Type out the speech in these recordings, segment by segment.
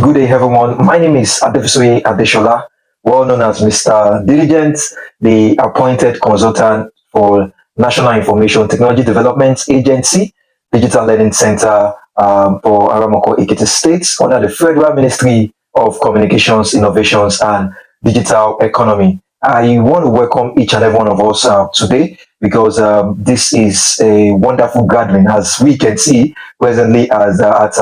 Good day, everyone. My name is Adefusui Adeshola, well known as Mr. Diligent, the appointed consultant for National Information Technology Development Agency, Digital Learning Center for Aramoko, Ekiti State, under the Federal Ministry of Communications, Innovations, and Digital Economy. I want to welcome each and every one of us today because this is a wonderful gathering, as we can see presently as at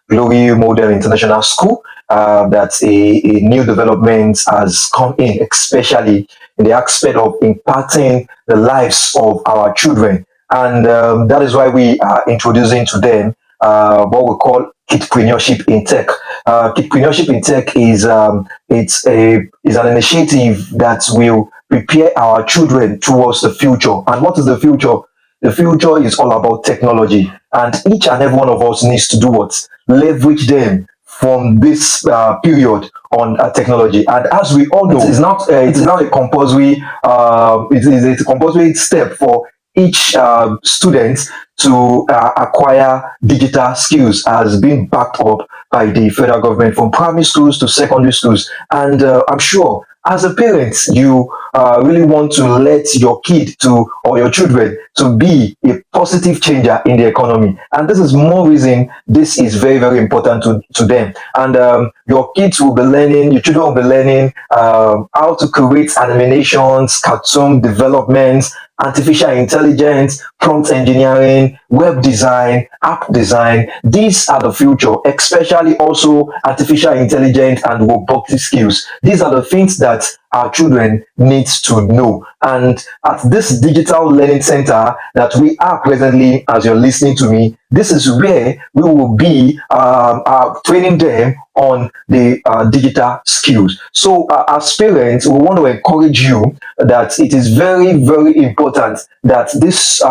Glory Model International School. That a new development has come in, especially in the aspect of impacting the lives of our children. And that is why we are introducing to them what we call Kitpreneurship in Tech. Kitpreneurship in Tech is an initiative that will prepare our children towards the future. And what is the future? The future is all about technology, and each and every one of us needs to do what? Leverage them from this period on technology. And as we all know, it is not a compulsory it is a compulsory step for each student to acquire digital skills, as being backed up by the federal government from primary schools to secondary schools. And I'm sure as a parent, you really want to let your kid to or your children to be a positive changer in the economy. And this is more reason this is very, very important to them. And your kids will be learning, your children will be learning how to create animations, cartoon developments, artificial intelligence, prompt engineering, web design, app design. These are the future, especially also artificial intelligence and robotics skills. These are the things that our children need to know. And at this digital learning center that we are presently, as you're listening to me, this is where we will be training them on the digital skills. So as parents, we want to encourage you that it is very, very important that these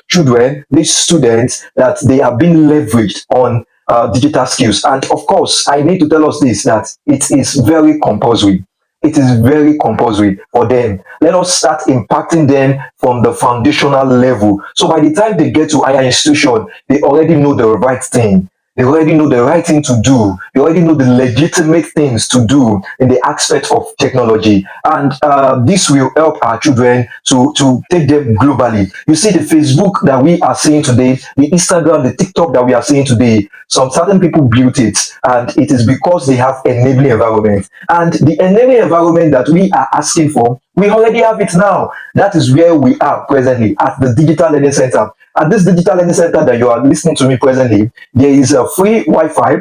children, these students, that they are being leveraged on digital skills. And of course, I need to tell us this, that it is very compulsory. It is very compulsory for them. Let us start impacting them from the foundational level. So by the time they get to higher institution, they already know the right thing. They already know the right thing to do. They already know the legitimate things to do in the aspect of technology. And this will help our children to take them globally. You see the Facebook that we are seeing today, the Instagram, the TikTok that we are seeing today, some certain people built it, and it is because they have enabling environment. And the enabling environment that we are asking for, we already have it now. That is where we are presently at the Digital Learning Center. At this Digital Learning Center that you are listening to me presently, there is a free Wi-Fi,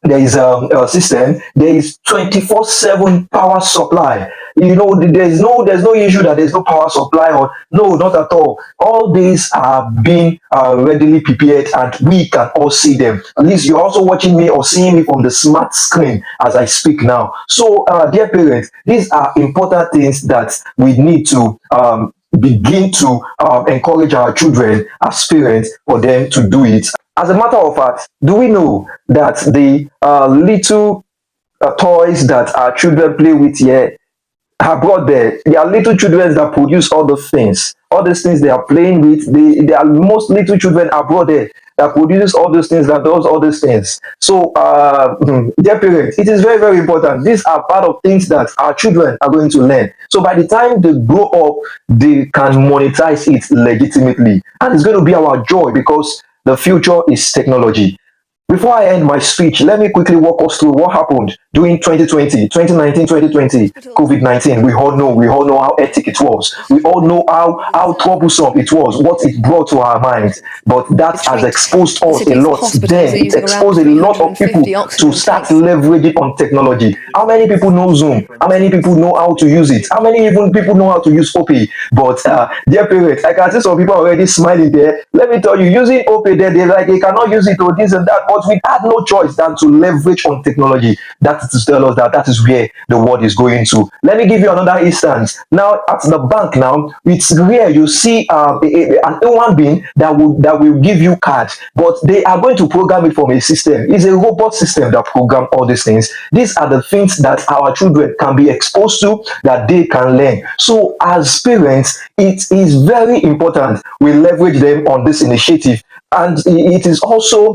there is a system, there is 24/7 power supply. You know, there's no issue that there's no power supply, or no, not at all. All these are being readily prepared, and we can all see them. At least you're also watching me or seeing me from the smart screen as I speak now. So dear parents, these are important things that we need to begin to encourage our children as parents for them to do it. As a matter of fact, do we know that the little toys that our children play with here are brought there? There are little children that produce all those things. All these things they are playing with, they are most little children are brought there that produces all those things, that does all those things. So, dear parents, it is very, very important. These are part of things that our children are going to learn. So by the time they grow up, they can monetize it legitimately. And it's going to be our joy, because the future is technology. Before I end my speech, let me quickly walk us through what happened during 2020, 2019, 2020, COVID-19. We all know how hectic it was. We all know how troublesome it was, what it brought to our minds. But that has exposed us a lot. Then it exposed a lot of people to start leveraging on technology. How many people know Zoom? How many people know how to use it? How many even people know how to use OPay? But dear parents, I can see some people already smiling there. Let me tell you, using OPay, they cannot use it or this and that. But we had no choice than to leverage on technology. That is to tell us that is where the world is going to. Let me give you another instance. Now at the bank, now it's rare you see an human being that will give you cards, but they are going to program it from a system. It's a robot system that program all these things. These are the things that our children can be exposed to, that they can learn. So as parents, it is very important we leverage them on this initiative. And it is also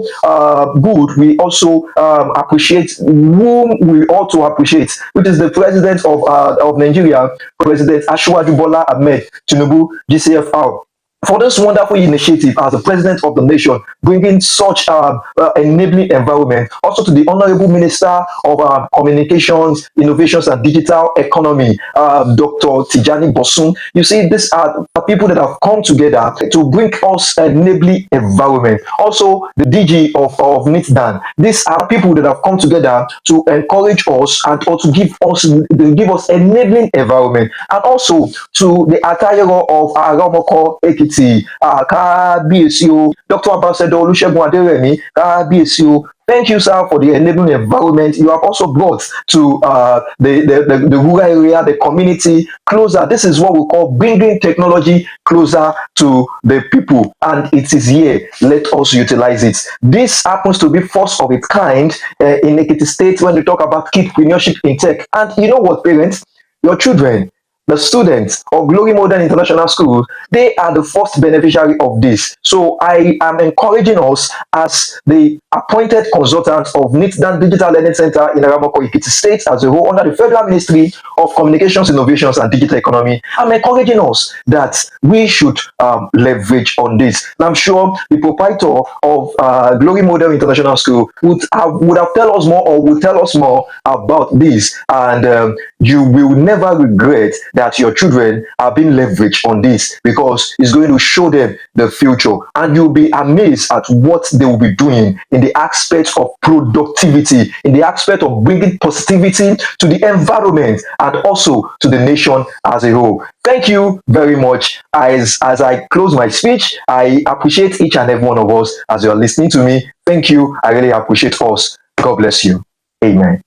good. We also appreciate whom we ought to appreciate, which is the president of Nigeria, President Asiwaju Bola Ahmed Tinubu, GCFR, for this wonderful initiative as the president of the nation, bringing such enabling environment. Also to the Honorable Minister of Communications, Innovations and Digital Economy, Dr. Tijani Bosun. You see, these are people that have come together to bring us enabling environment. Also, the DG of NITDA. These are people that have come together to encourage us and or to give us enabling environment. And also to the Atayero of Aramoko Ekiti, Kábíyèsí o, Dr. Ambassador Olusegun Aderemi, Kábíyèsí o. Thank you, sir, for the enabling environment you have also brought to the rural area, the community closer. This is what we call bringing technology closer to the people, and it is here. Let us utilize it. This happens to be first of its kind in Ekiti State when we talk about entrepreneurship in tech. And you know what, parents? Your children, the students of Glory Modern International School, they are the first beneficiary of this. So I am encouraging us as the appointed consultant of NITDA Digital Learning Center in Aramoko, Ekiti State as a whole under the Federal Ministry of Communications, Innovations and Digital Economy. I'm encouraging us that we should leverage on this. And I'm sure the proprietor of Glory Modern International School would have tell us more or would tell us more about this. And you will never regret that your children are being leveraged on this, because it's going to show them the future, and you'll be amazed at what they will be doing in the aspect of productivity, in the aspect of bringing positivity to the environment and also to the nation as a whole. Thank you very much. As I close my speech, I appreciate each and every one of us as you are listening to me. Thank you. I really appreciate us. God bless you. Amen.